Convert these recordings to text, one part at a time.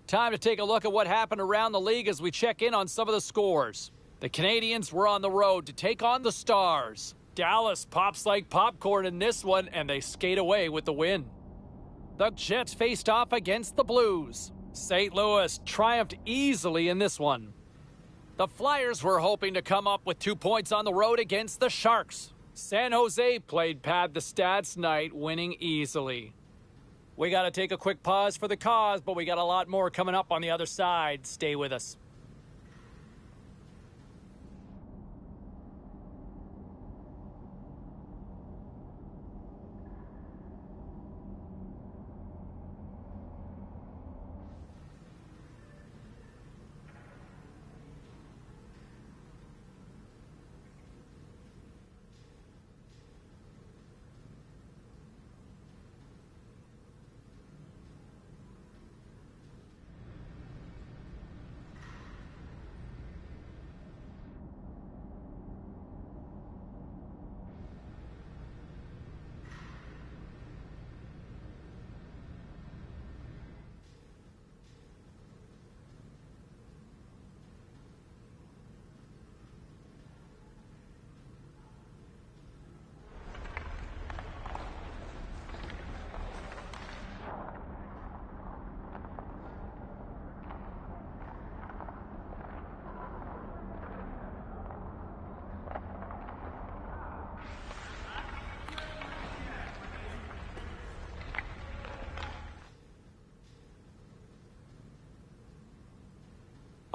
Time to take a look at what happened around the league as we check in on some of the scores. The Canadiens were on the road to take on the Stars. Dallas pops like popcorn in this one, and they skate away with the win. The Jets faced off against the Blues. St. Louis triumphed easily in this one. The Flyers were hoping to come up with 2 points on the road against the Sharks. San Jose played pad the stats night, winning easily. We got to take a quick pause for the cause, but we got a lot more coming up on the other side. Stay with us.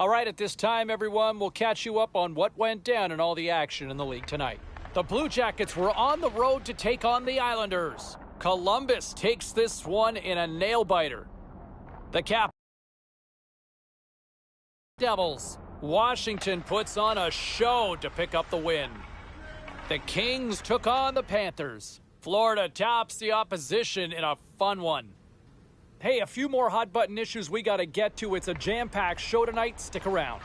All right, at this time, everyone, we'll catch you up on what went down and all the action in the league tonight. The Blue Jackets were on the road to take on the Islanders. Columbus takes this one in a nail-biter. The Devils. Washington puts on a show to pick up the win. The Kings took on the Panthers. Florida tops the opposition in a fun one. Hey, a few more hot-button issues we got to get to. It's a jam-packed show tonight. Stick around.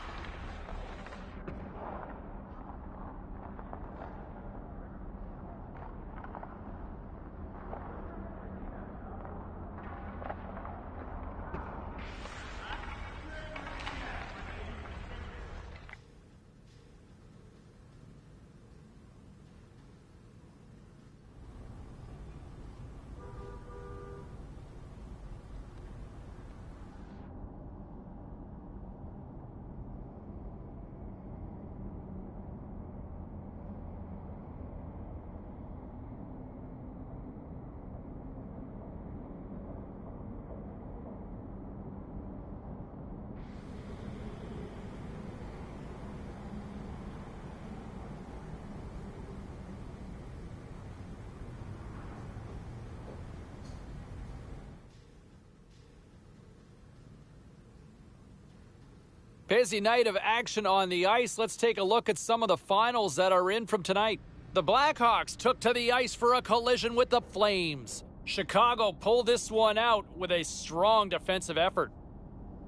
Busy night of action on the ice. Let's take a look at some of the finals that are in from tonight. The Blackhawks took to the ice for a collision with the Flames. Chicago pulled this one out with a strong defensive effort.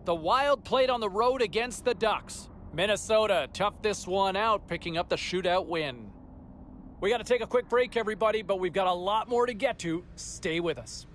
The Wild played on the road against the Ducks. Minnesota toughed this one out, picking up the shootout win. We got to take a quick break, everybody, but we've got a lot more to get to. Stay with us.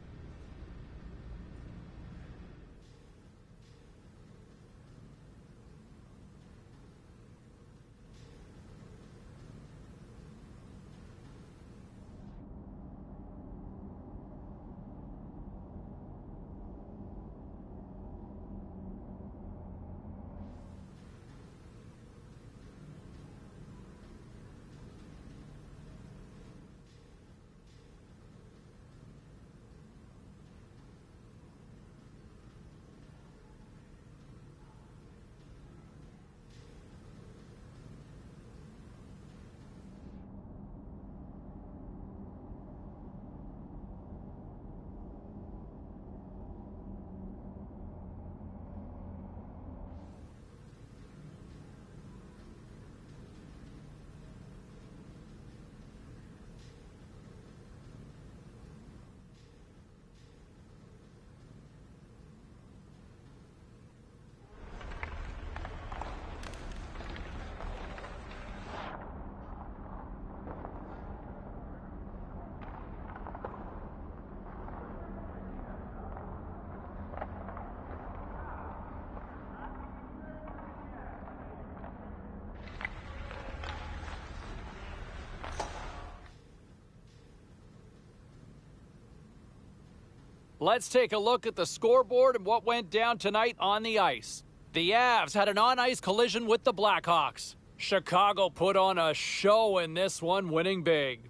Let's take a look at the scoreboard and what went down tonight on the ice. The Avs had an on-ice collision with the Blackhawks. Chicago put on a show in this one, winning big.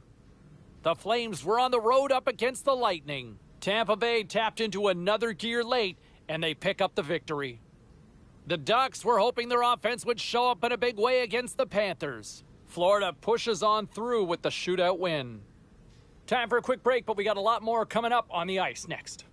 The Flames were on the road up against the Lightning. Tampa Bay tapped into another gear late, and they pick up the victory. The Ducks were hoping their offense would show up in a big way against the Panthers. Florida pushes on through with the shootout win. Time for a quick break, but we got a lot more coming up on the ice next.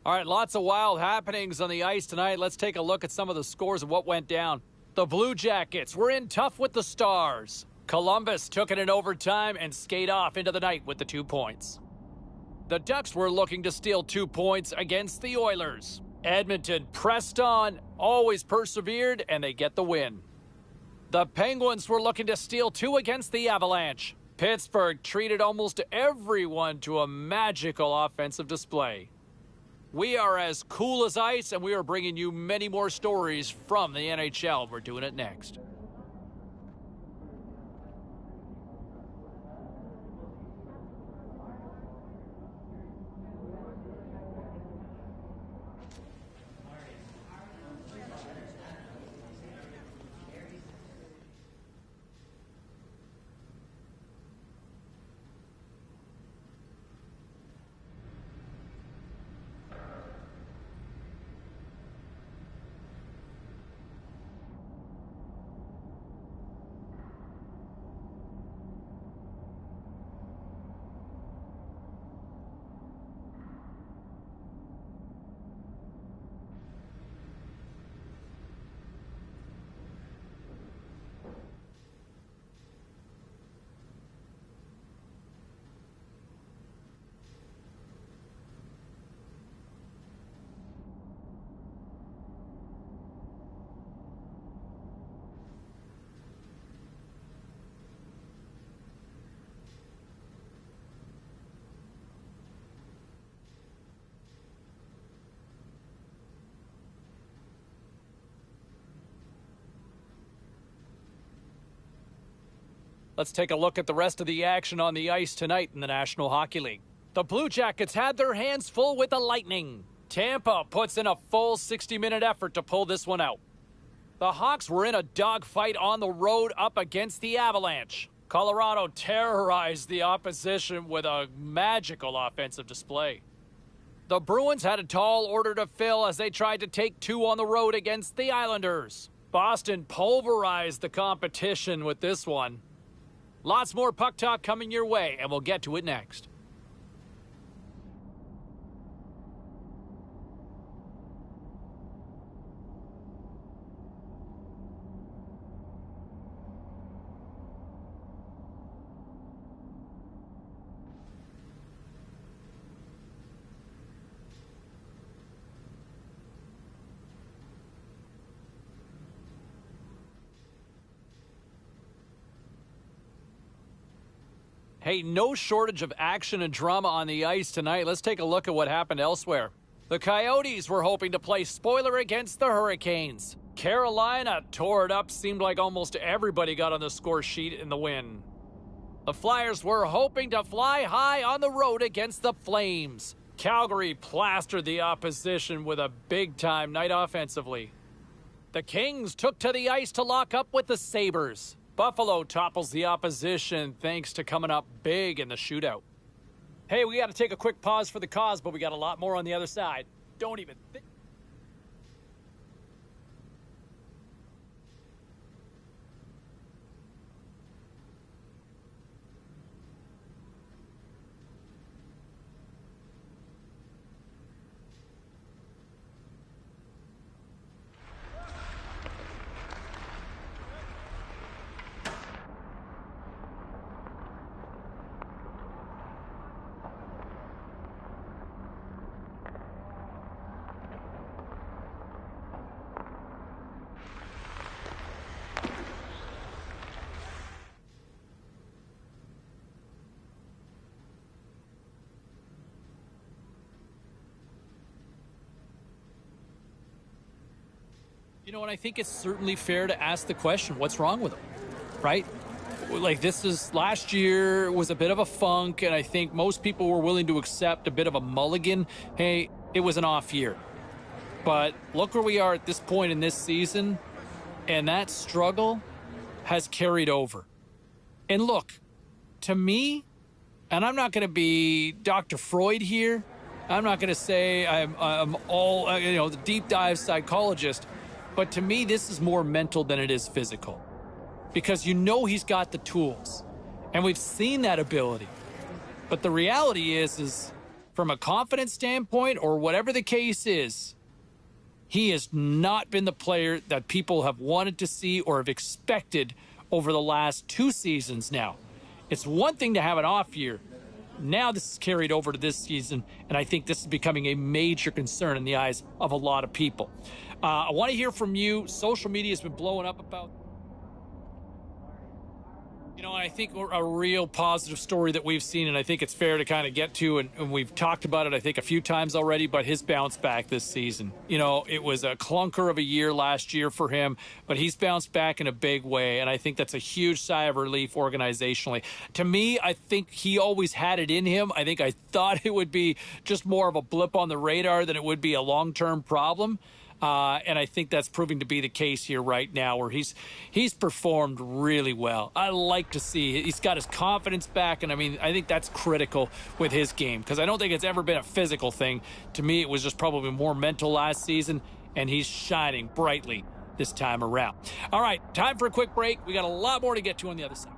All right, lots of wild happenings on the ice tonight. Let's take a look at some of the scores of what went down. The Blue Jackets were in tough with the Stars. Columbus took it in overtime and skate off into the night with the 2 points. The Ducks were looking to steal 2 points against the Oilers. Edmonton pressed on, always persevered, and they get the win. The Penguins were looking to steal 2 against the Avalanche. Pittsburgh treated almost everyone to a magical offensive display. We are as cool as ice, and we are bringing you many more stories from the NHL. We're doing it next. Let's take a look at the rest of the action on the ice tonight in the National Hockey League. The Blue Jackets had their hands full with the Lightning. Tampa puts in a full 60-minute effort to pull this one out. The Hawks were in a dogfight on the road up against the Avalanche. Colorado terrorized the opposition with a magical offensive display. The Bruins had a tall order to fill as they tried to take 2 on the road against the Islanders. Boston pulverized the competition with this one. Lots more puck talk coming your way, and we'll get to it next. Hey, no shortage of action and drama on the ice tonight. Let's take a look at what happened elsewhere. The Coyotes were hoping to play spoiler against the Hurricanes. Carolina tore it up, seemed like almost everybody got on the score sheet in the win. The Flyers were hoping to fly high on the road against the Flames. Calgary plastered the opposition with a big-time night offensively. The Kings took to the ice to lock up with the Sabres. Buffalo topples the opposition thanks to coming up big in the shootout. Hey, we got to take a quick pause for the cause, but we got a lot more on the other side. Don't even think. You know, and I think it's certainly fair to ask the question, what's wrong with him, right? Like, this is last year was a bit of a funk, and I think most people were willing to accept a bit of a mulligan. Hey, it was an off year. But look where we are at this point in this season, and that struggle has carried over. And look, to me, and I'm not going to be Dr. Freud here. I'm not going to say I'm all, the deep dive psychologist. But to me, this is more mental than it is physical. Because he's got the tools. And we've seen that ability. But the reality is from a confidence standpoint, or whatever the case is, he has not been the player that people have wanted to see or have expected over the last 2 seasons now. It's one thing to have an off year. Now this is carried over to this season, and I think this is becoming a major concern in the eyes of a lot of people. I want to hear from you. Social media has been blowing up about... You know, I think a real positive story that we've seen, and I think it's fair to kind of get to, and we've talked about it, I think, a few times already, but his bounce back this season. You know, it was a clunker of a year last year for him, but he's bounced back in a big way, and I think that's a huge sigh of relief organizationally. To me, I think he always had it in him. I think I thought it would be just more of a blip on the radar than it would be a long-term problem. And I think that's proving to be the case here right now, where he's performed really well. I like to see he's got his confidence back, and I mean, I think that's critical with his game, because I don't think it's ever been a physical thing. To me, it was just probably more mental last season, and he's shining brightly this time around. All right, time for a quick break. We got a lot more to get to on the other side.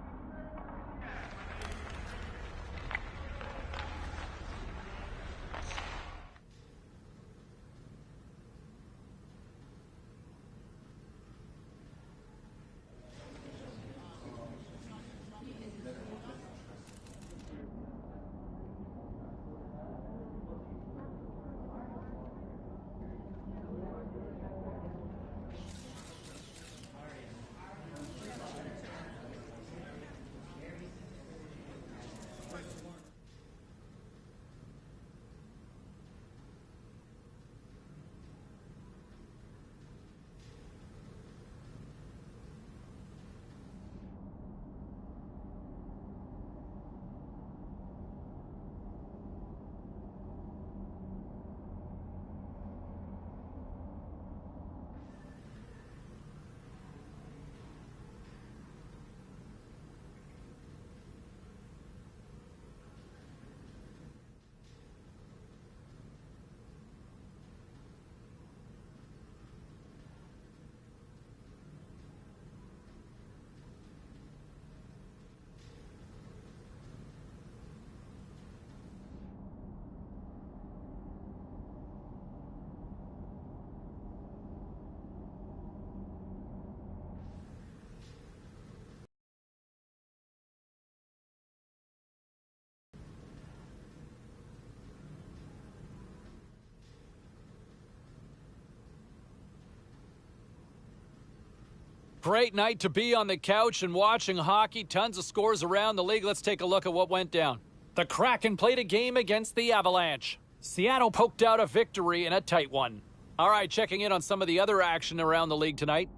Great night to be on the couch and watching hockey. Tons of scores around the league. Let's take a look at what went down. The Kraken played a game against the Avalanche. Seattle poked out a victory in a tight one. All right, checking in on some of the other action around the league tonight.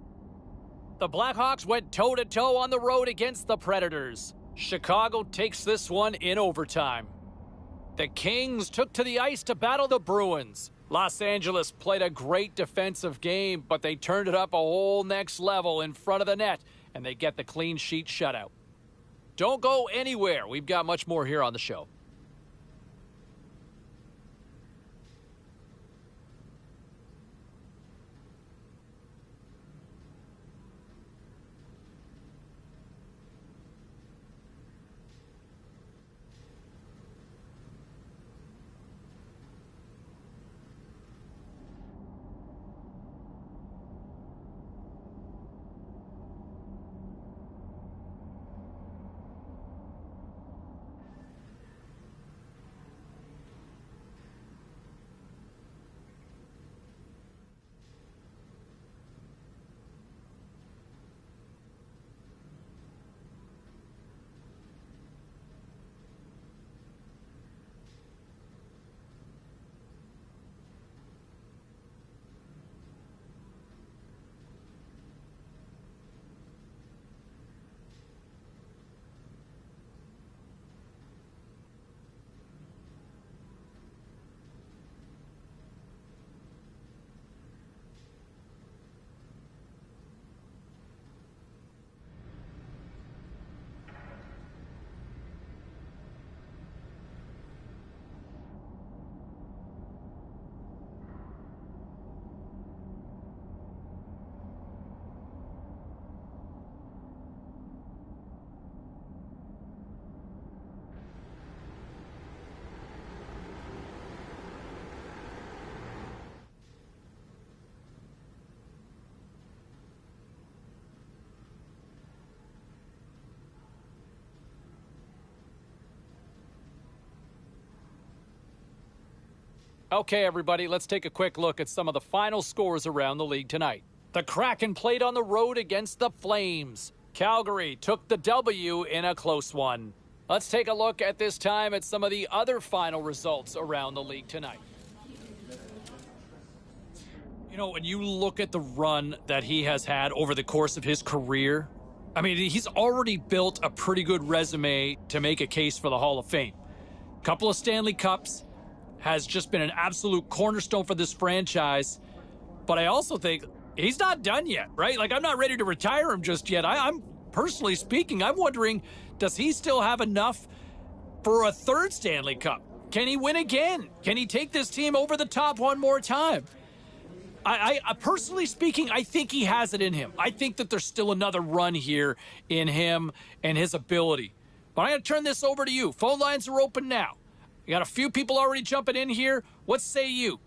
The Blackhawks went toe-to-toe on the road against the Predators. Chicago takes this one in overtime. The Kings took to the ice to battle the Bruins. Los Angeles played a great defensive game, but they turned it up a whole next level in front of the net, and they get the clean sheet shutout. Don't go anywhere. We've got much more here on the show. Okay, everybody, let's take a quick look at some of the final scores around the league tonight. The Kraken played on the road against the Flames. Calgary took the W in a close one. Let's take a look at this time at some of the other final results around the league tonight. You know, when you look at the run that he has had over the course of his career, I mean, he's already built a pretty good resume to make a case for the Hall of Fame. Couple of Stanley Cups, has just been an absolute cornerstone for this franchise. But I also think he's not done yet, right? Like, I'm not ready to retire him just yet. I'm personally speaking, I'm wondering, does he still have enough for a third Stanley Cup? Can he win again? Can he take this team over the top one more time? I personally speaking, I think he has it in him. I think that there's still another run here in him and his ability. But I'm going to turn this over to you. Phone lines are open now. We got a few people already jumping in here. What say you?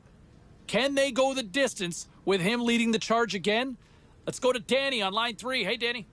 Can they go the distance with him leading the charge again? Let's go to Danny on line 3. Hey, Danny.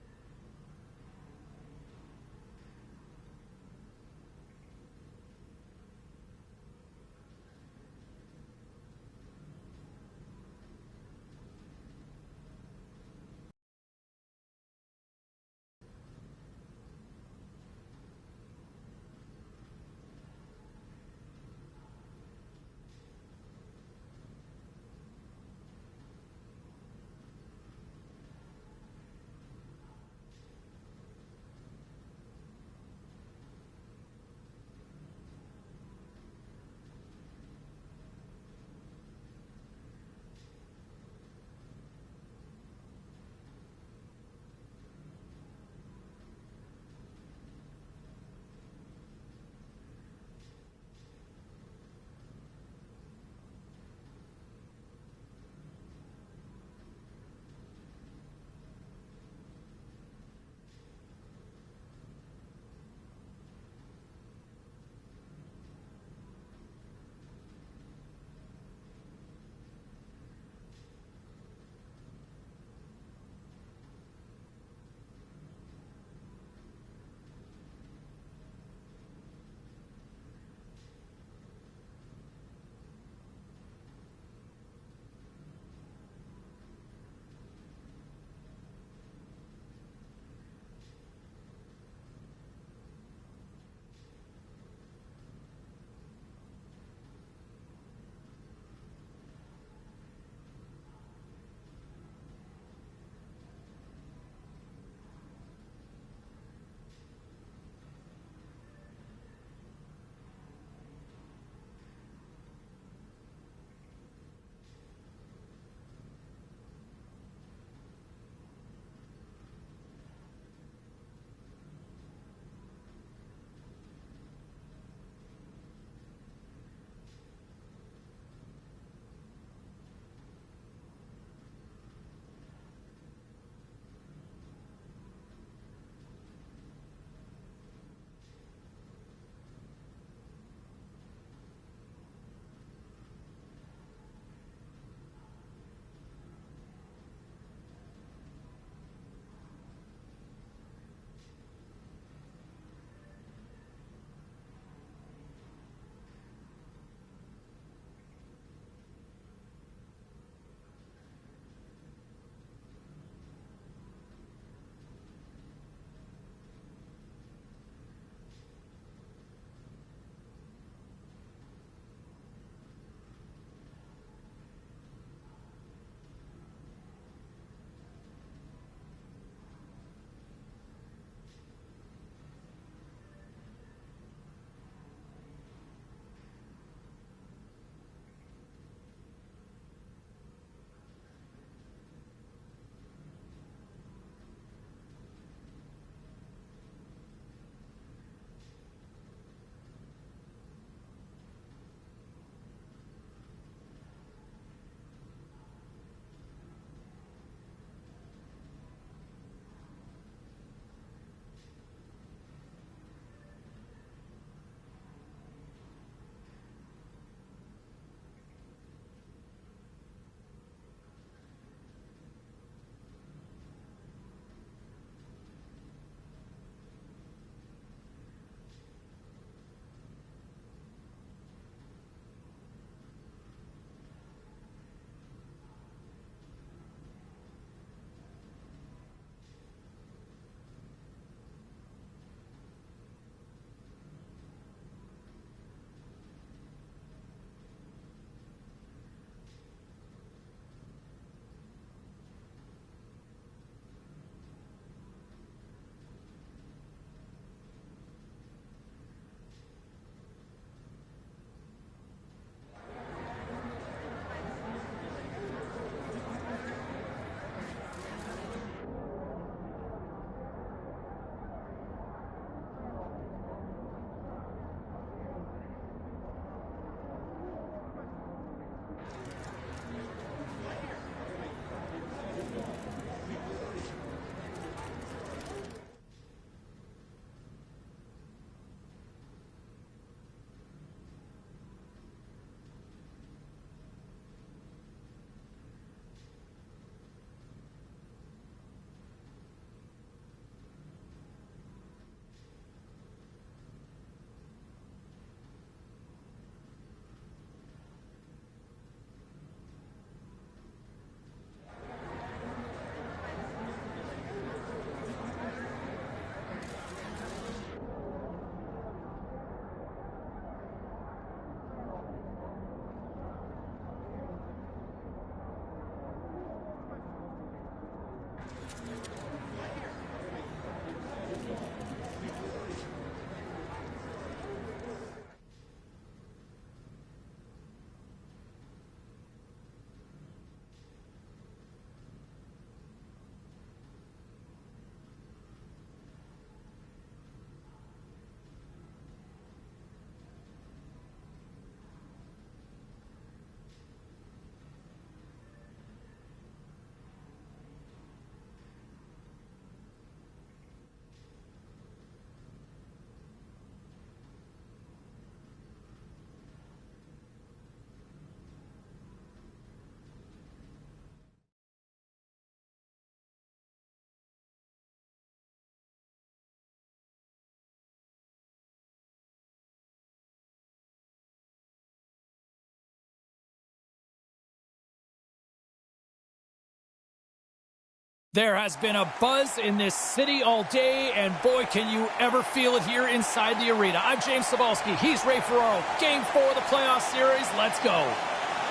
There has been a buzz in this city all day, and boy, can you ever feel it here inside the arena. I'm James Cybulski. He's Ray Ferraro. Game 4 of the playoff series. Let's go.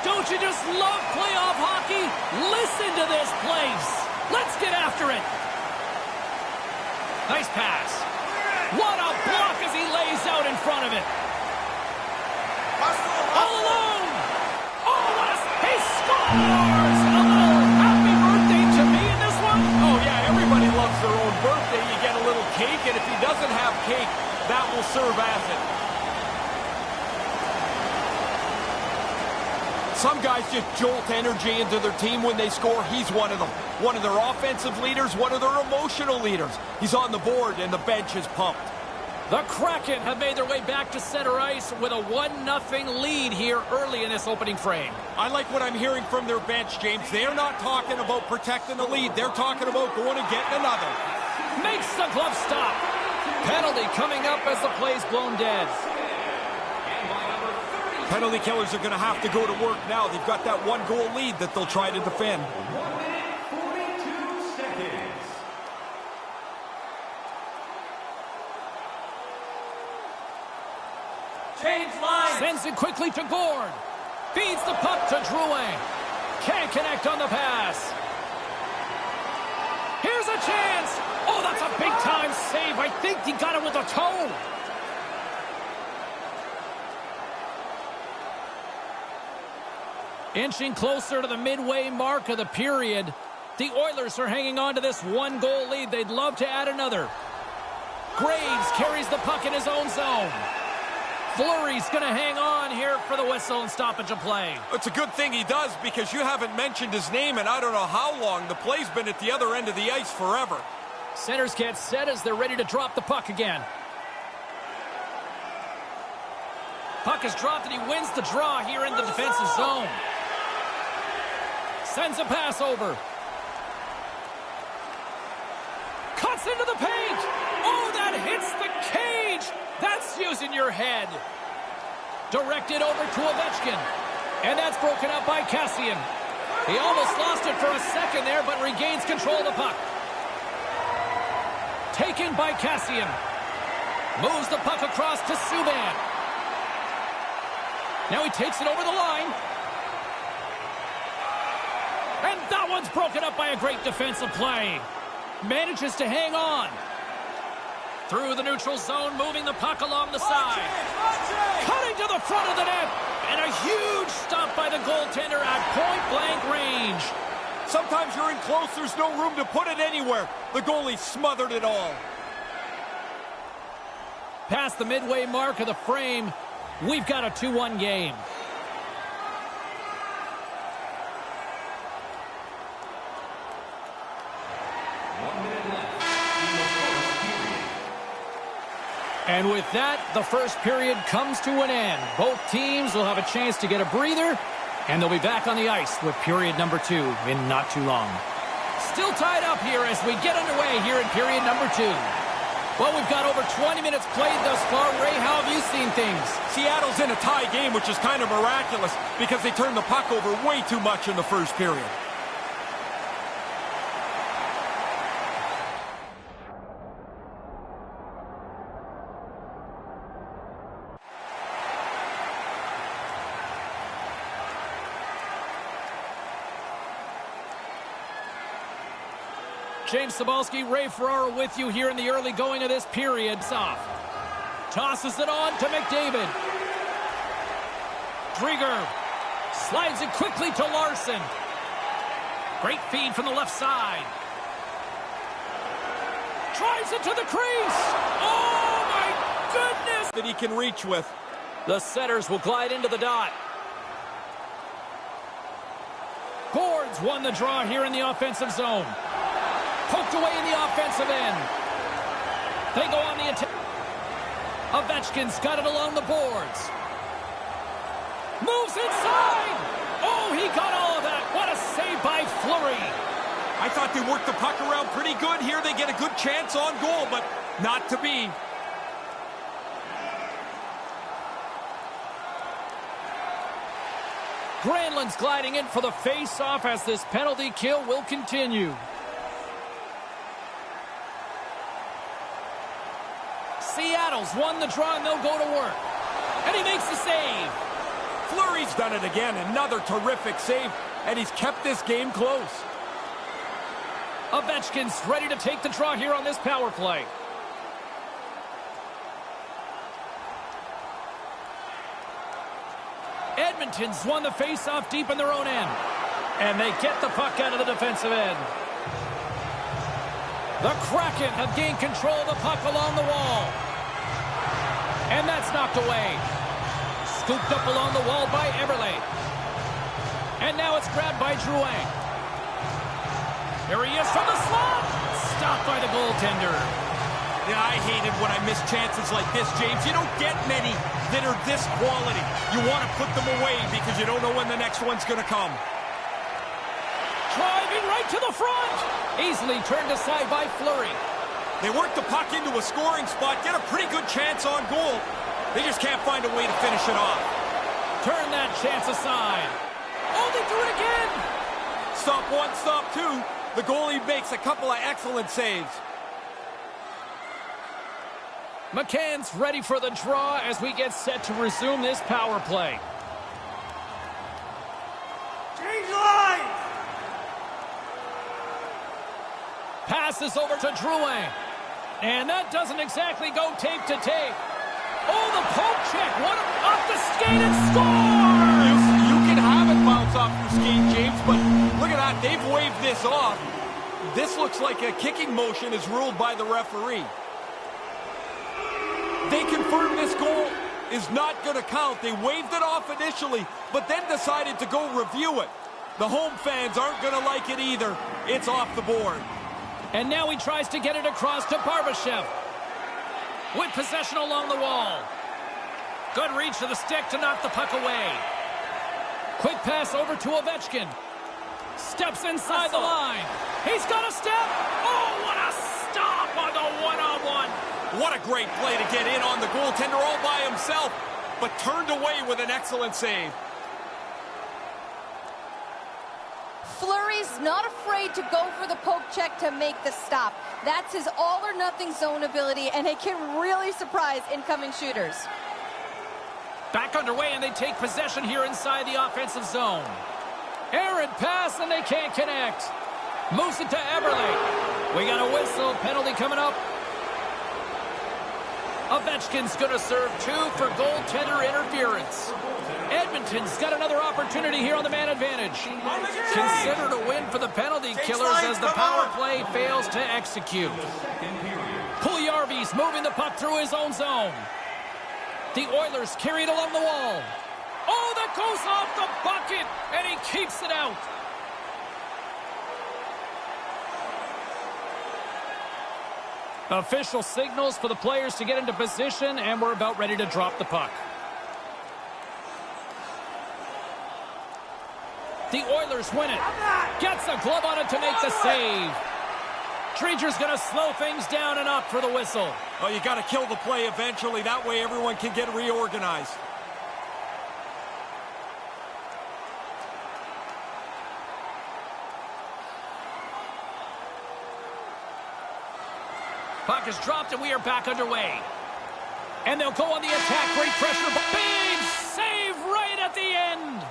Don't you just love playoff hockey? Listen to this place. Let's get after it. Nice pass. What a block as he lays out in front of it. All alone. Oh, what a... He scores! A little happy birthday to me in this one. Oh, yeah, everybody loves their own birthday. You get a little cake, and if he doesn't have cake, that will serve as it. Some guys just jolt energy into their team when they score. He's one of them. One of their offensive leaders, one of their emotional leaders. He's on the board, and the bench is pumped. The Kraken have made their way back to center ice with a 1-0 lead here early in this opening frame. I like what I'm hearing from their bench, James. They're not talking about protecting the lead. They're talking about going and getting another. Makes the glove stop. Penalty coming up as the play's blown dead. Penalty killers are going to have to go to work now. They've got that 1-goal lead that they'll try to defend. Sends it quickly to Gord. Feeds the puck to Drouin. Can't connect on the pass. Here's a chance. Oh, that's a big-time save. I think he got it with a toe. Inching closer to the midway mark of the period. The Oilers are hanging on to this 1-goal lead. They'd love to add another. Graves carries the puck in his own zone. Fleury's going to hang on here for the whistle and stoppage of play. It's a good thing he does because you haven't mentioned his name in I don't know how long. The play's been at the other end of the ice forever. Centers get set as they're ready to drop the puck again. Puck is dropped and he wins the draw here in the defensive zone. Sends a pass over. Cuts into the paint. Oh, that hits the cage. That's using your head. Directed over to Ovechkin. And that's broken up by Kassian. He almost lost it for a second there, but regains control of the puck. Taken by Kassian. Moves the puck across to Subban. Now he takes it over the line. And that one's broken up by a great defensive play. Manages to hang on. Through the neutral zone, moving the puck along the side. Cutting to the front of the net. And a huge stop by the goaltender at point-blank range. Sometimes you're in close, there's no room to put it anywhere. The goalie smothered it all. Past the midway mark of the frame, we've got a 2-1 game. And with that, the first period comes to an end. Both teams will have a chance to get a breather, and they'll be back on the ice with period number 2 in not too long. Still tied up here as we get underway here in period number 2. Well, we've got over 20 minutes played thus far. Ray, how have you seen things? Seattle's in a tie game, which is kind of miraculous because they turned the puck over way too much in the first period. James Cybulski, Ray Ferraro with you here in the early going of this period. Off. Tosses it on to McDavid. Drieger slides it quickly to Larson. Great feed from the left side. Drives it to the crease. Oh, my goodness! That he can reach with. The setters will glide into the dot. Gord's won the draw here in the offensive zone. Poked away in the offensive end. They go on the attack. Ovechkin's got it along the boards. Moves inside. Oh, he got all of that. What a save by Fleury. I thought they worked the puck around pretty good here. They get a good chance on goal, but not to be. Granlund's gliding in for the face-off as this penalty kill will continue. Seattle's won the draw, and they'll go to work. And he makes the save. Fleury's done it again. Another terrific save, and he's kept this game close. Ovechkin's ready to take the draw here on this power play. Edmonton's won the faceoff deep in their own end. And they get the puck out of the defensive end. The Kraken have gained control of the puck along the wall. And that's knocked away. Scooped up along the wall by Eberle. And now it's grabbed by Drouin. Here he is from the slot. Stopped by the goaltender. Yeah, I hate it when I miss chances like this, James. You don't get many that are this quality. You want to put them away because you don't know when the next one's going to come. Driving right to the front. Easily turned aside by Fleury. They work the puck into a scoring spot, get a pretty good chance on goal. They just can't find a way to finish it off. Turn that chance aside. Oh, they do it again. Stop one, stop two. The goalie makes a couple of excellent saves. McCann's ready for the draw as we get set to resume this power play. Change lines! Passes over to Drouin. And that doesn't exactly go tape to tape. Oh, the poke check. What off the skate and scores! You can have it bounce off your skate, James, but look at that. They've waved this off. This looks like a kicking motion is ruled by the referee. They confirmed this goal is not going to count. They waved it off initially, but then decided to go review it. The home fans aren't going to like it either. It's off the board. And now he tries to get it across to Barbashev. With possession along the wall. Good reach to the stick to knock the puck away. Quick pass over to Ovechkin. Steps inside the line. He's got a step. Oh, what a stop on the one-on-one. What a great play to get in on the goaltender all by himself, but turned away with an excellent save. Fleury's not afraid to go for the poke check to make the stop. That's his all-or-nothing zone ability, and it can really surprise incoming shooters. Back underway, and they take possession here inside the offensive zone. Errant pass, and they can't connect. Moves it to Eberle. We got a whistle. Penalty coming up. Ovechkin's going to serve 2 for goaltender interference. Edmonton's got another opportunity here on the man advantage. Considered a win for the penalty killers as the power play fails to execute. Puljujarvi's moving the puck through his own zone. The Oilers carry it along the wall. Oh, that goes off the bucket, and he keeps it out. Official signals for the players to get into position, and we're about ready to drop the puck. The Oilers win it. Gets a glove on it to make the save. Treacher's going to slow things down and opt for the whistle. Oh, you got to kill the play eventually. That way everyone can get reorganized. Puck is dropped, and we are back underway. And they'll go on the attack. Great pressure. Big save right at the end.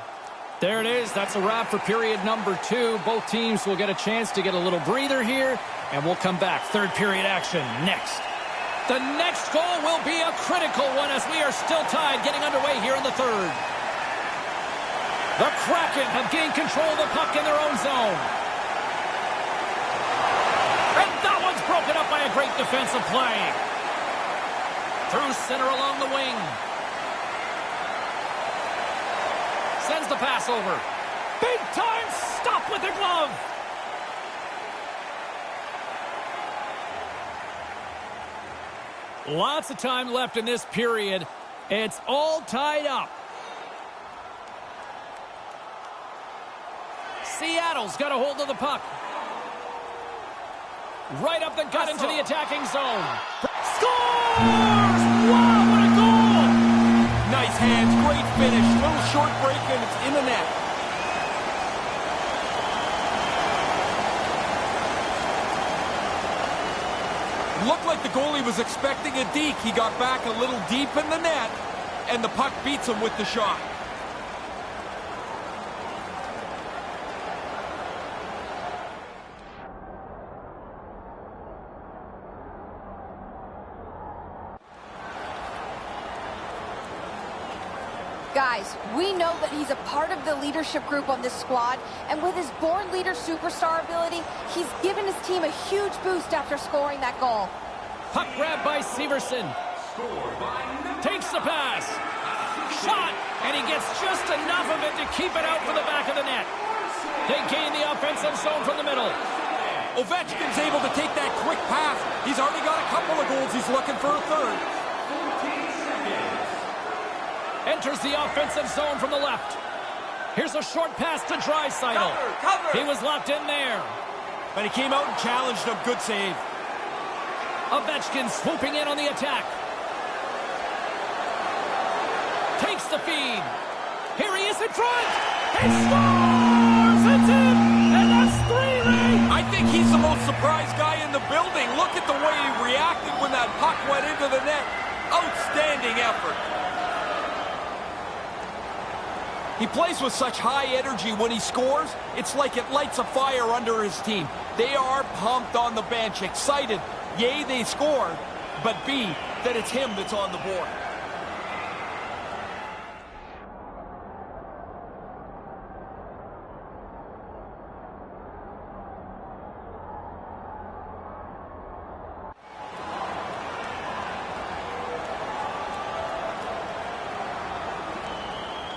There it is. That's a wrap for period number 2. Both teams will get a chance to get a little breather here, and we'll come back. Third period action next. The next goal will be a critical one as we are still tied, getting underway here in the third. The Kraken have gained control of the puck in their own zone. And that one's broken up by a great defensive play. Through center along the wing. Sends the pass over. Big time stop with the glove. Lots of time left in this period. It's all tied up. Seattle's got a hold of the puck. Right up the gut into the attacking zone. Scores! Wow, what a goal! Nice hands, great finish. Little short break, and it's in the net. Looked like the goalie was expecting a deke. He got back a little deep in the net, and the puck beats him with the shot. Guys, we know that he's a part of the leadership group on this squad, and with his born leader superstar ability, he's given his team a huge boost after scoring that goal. Puck grab by Severson. Takes the pass. Shot, and he gets just enough of it to keep it out for the back of the net. They gain the offensive zone from the middle. Ovechkin's able to take that quick pass. He's already got a couple of goals. He's looking for a third. Enters the offensive zone from the left. Here's a short pass to Draisaitl. Cover! He was locked in there. But he came out and challenged him. Good save. Ovechkin swooping in on the attack. Takes the feed. Here he is in front. He scores! It's in! And that's 3-0! I think he's the most surprised guy in the building. Look at the way he reacted when that puck went into the net. Outstanding effort. He plays with such high energy when he scores. It's like it lights a fire under his team. They are pumped on the bench, excited. Yay, they score, but B, that it's him that's on the board.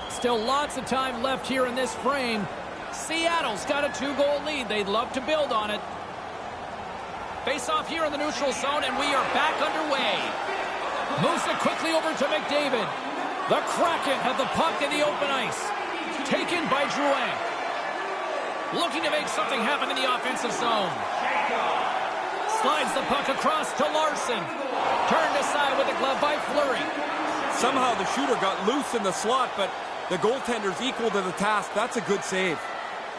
Still lots of time left here in this frame. Seattle's got a 2-goal lead. They'd love to build on it. Face off here in the neutral zone, and we are back underway. Moves it quickly over to McDavid. The Kraken have the puck in the open ice. Taken by Drouin. Looking to make something happen in the offensive zone. Slides the puck across to Larson. Turned aside with the glove by Fleury. Somehow the shooter got loose in the slot, but the goaltender's equal to the task. That's a good save.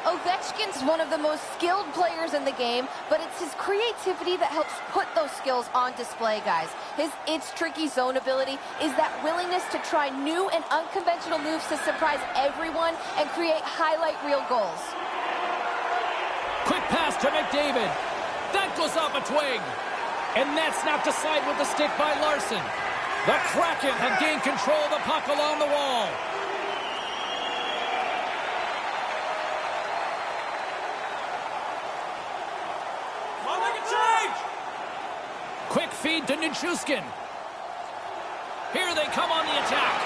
Ovechkin's one of the most skilled players in the game, but it's his creativity that helps put those skills on display, guys. His It's Tricky zone ability is that willingness to try new and unconventional moves to surprise everyone and create highlight reel goals. Quick pass to McDavid. That goes off a twig. And that's snapped aside with the stick by Larson. The Kraken have gained control of the puck along the wall. Quick feed to Nichushkin. Here they come on the attack.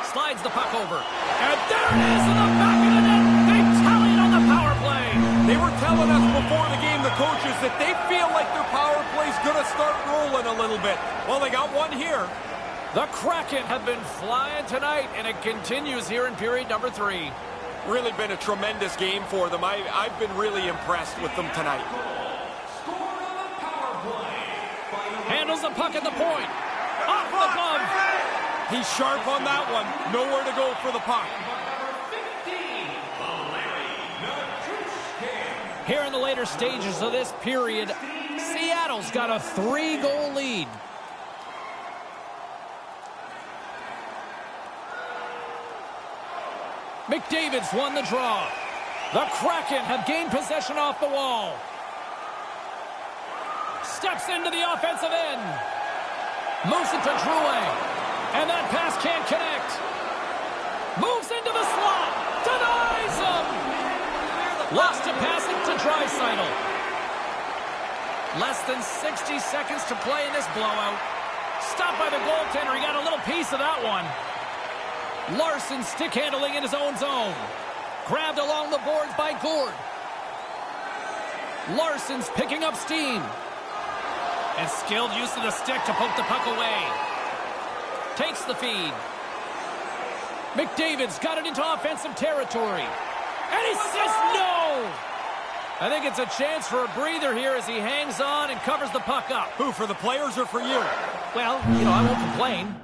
Slides the puck over. And there it is in the back of the net. They tallied on the power play. They were telling us before the game, the coaches, that they feel like their power play's going to start rolling a little bit. Well, they got one here. The Kraken have been flying tonight, and it continues here in period number 3. Really been a tremendous game for them. I've been really impressed with them tonight. Handles the puck at the point. Off the glove. He's sharp on that one. Nowhere to go for the puck. Here in the later stages of this period, Seattle's got a 3-goal lead. McDavid's won the draw. The Kraken have gained possession off the wall. Steps into the offensive end. Moves it to Drouin. And that pass can't connect. Moves into the slot. Denies him. Lost to pass it to Draisaitl. Less than 60 seconds to play in this blowout. Stopped by the goaltender. He got a little piece of that one. Larson stick handling in his own zone. Grabbed along the boards by Gourde. Larson's picking up steam. And skilled use of the stick to poke the puck away. Takes the feed. McDavid's got it into offensive territory. And he says no! I think it's a chance for a breather here as he hangs on and covers the puck up. Who, for the players or for you? Well, you know, I won't complain.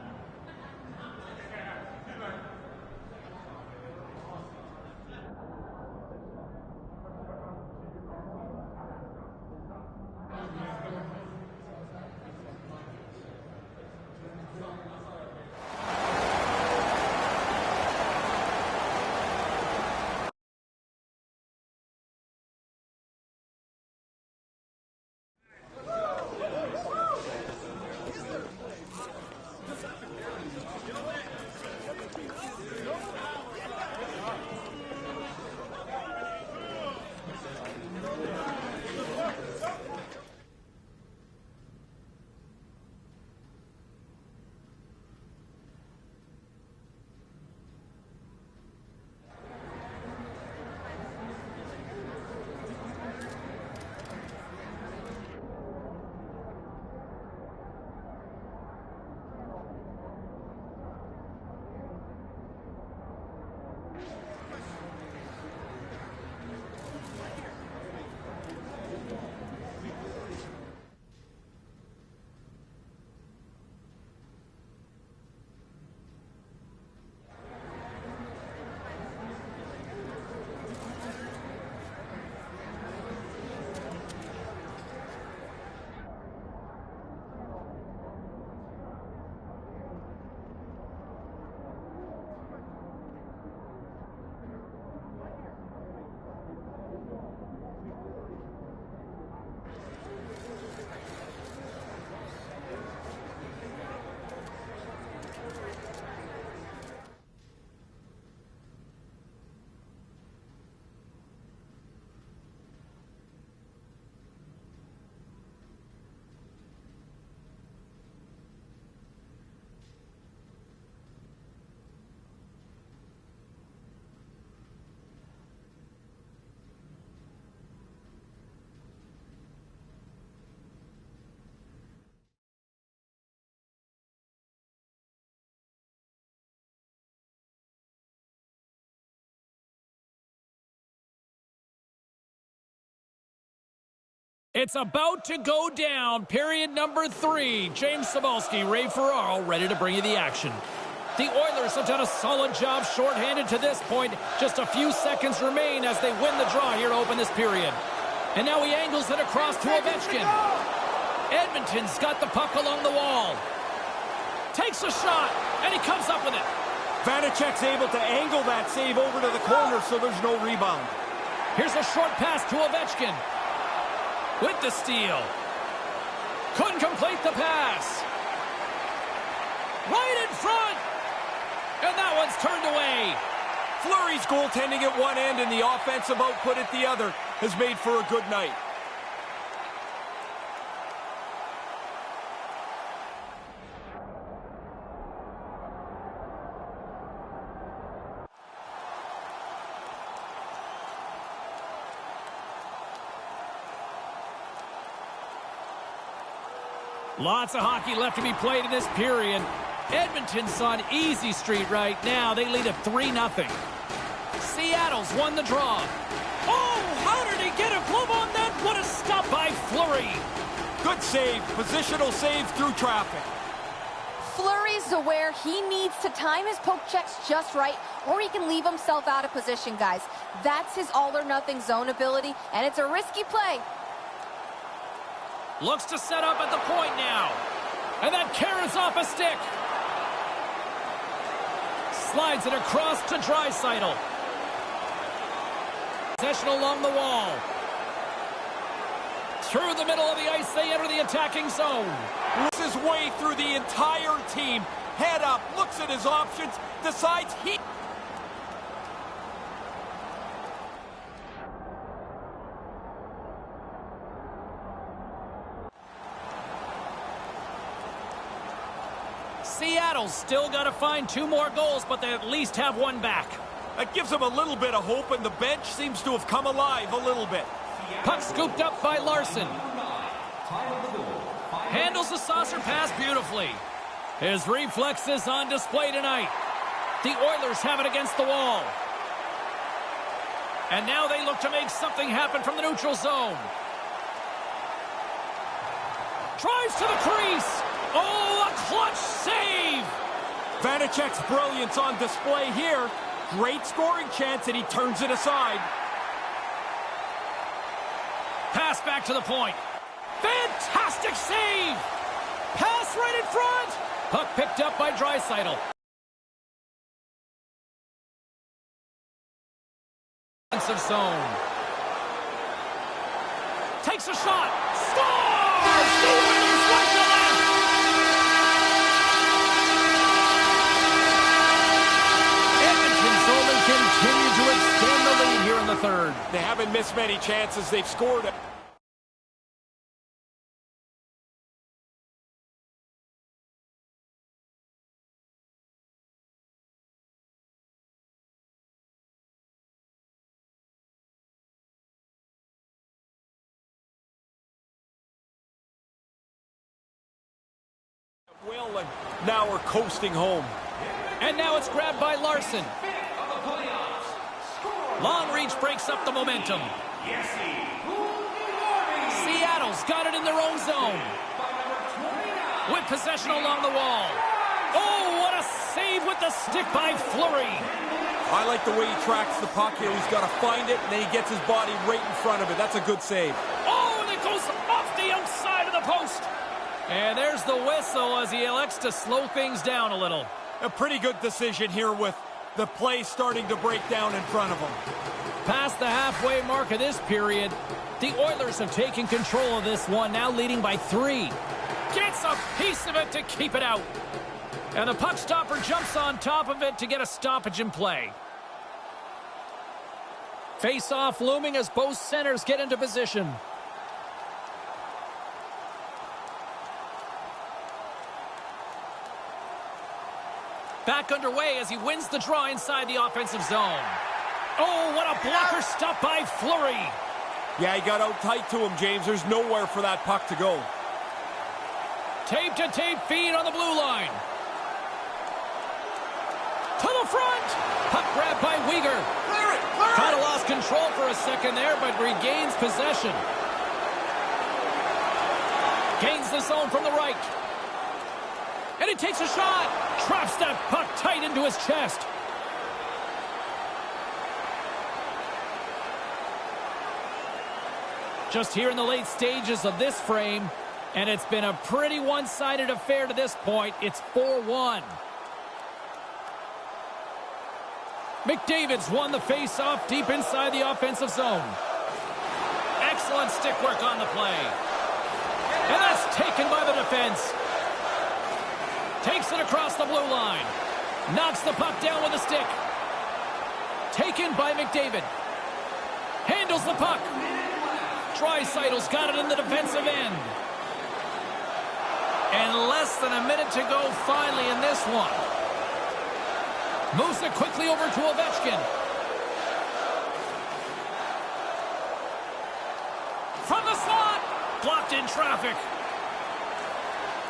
It's about to go down. Period number 3. James Cybulski, Ray Ferraro ready to bring you the action. The Oilers have done a solid job shorthanded to this point. Just a few seconds remain as they win the draw here to open this period. And now he angles it across to Ovechkin. Edmonton's got the puck along the wall. Takes a shot, and he comes up with it. Vanecek's able to angle that save over to the corner so there's no rebound. Here's a short pass to Ovechkin. With the steal. Couldn't complete the pass. Right in front. And that one's turned away. Fleury's goaltending at one end and the offensive output at the other has made for a good night. Lots of hockey left to be played in this period. Edmonton's on easy street right now. They lead at 3-0. Seattle's won the draw. Oh, how did he get a glove on that? What a stop by Fleury. Good save. Positional save through traffic. Fleury's aware he needs to time his poke checks just right, or he can leave himself out of position, guys. That's his all-or-nothing zone ability, and it's a risky play. Looks to set up at the point now. And that carries off a stick. Slides it across to Draisaitl. Possession along the wall. Through the middle of the ice, they enter the attacking zone. Works his way through the entire team. Head up, looks at his options, decides he... Seattle's still got to find 2 more goals, but they at least have one back. That gives them a little bit of hope, and the bench seems to have come alive a little bit. Puck scooped up by Larson. Handles the saucer pass beautifully. His reflexes on display tonight. The Oilers have it against the wall. And now they look to make something happen from the neutral zone. Drives to the crease. Oh, a clutch save! Vanecek's brilliance on display here. Great scoring chance, and he turns it aside. Pass back to the point. Fantastic save! Pass right in front! Puck picked up by Draisaitl. Defensive zone. Takes a shot. Scores! The Oilers win the left! Edmonton's only continue to extend the lead here in the third. They haven't missed many chances. They've scored it. Will, and now we're coasting home. And now it's grabbed by Larson. Long reach breaks up the momentum. Seattle's got it in their own zone. With possession along the wall. Oh, what a save with the stick by Fleury. I like the way he tracks the puck here. He's got to find it, and then he gets his body right in front of it. That's a good save. Oh, and it goes off the outside of the post. And there's the whistle as he elects to slow things down a little. A pretty good decision here with the play starting to break down in front of him. Past the halfway mark of this period, the Oilers have taken control of this one, now leading by 3. Gets a piece of it to keep it out. And the puck stopper jumps on top of it to get a stoppage in play. Face-off looming as both centers get into position. Back underway as he wins the draw inside the offensive zone. Oh, what a blocker stop by Fleury. Yeah, he got out tight to him, James. There's nowhere for that puck to go. Tape-to-tape feed on the blue line. To the front. Puck grabbed by Weegar. Kind of lost control for a second there, but regains possession. Gains the zone from the right. And he takes a shot. Traps that puck tight into his chest. Just here in the late stages of this frame, and it's been a pretty one-sided affair to this point. It's 4-1. McDavid's won the face-off deep inside the offensive zone. Excellent stick work on the play. And that's taken by the defense. Takes it across the blue line. Knocks the puck down with a stick. Taken by McDavid. Handles the puck. Draisaitl's got it in the defensive end. And less than a minute to go finally in this one. Moves it quickly over to Ovechkin. From the slot. Blocked in traffic.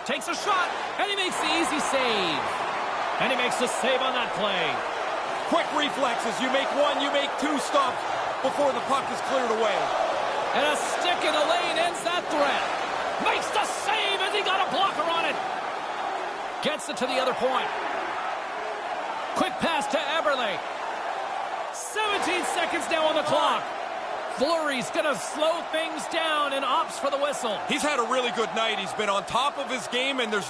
Takes a shot. And he makes the easy save. And he makes the save on that play. Quick reflexes. You make one, you make two stops before the puck is cleared away. And a stick in the lane ends that threat. Makes the save as he got a blocker on it. Gets it to the other point. Quick pass to Eberle. 17 seconds now on the clock. Fleury's going to slow things down and opts for the whistle. He's had a really good night. He's been on top of his game, and there's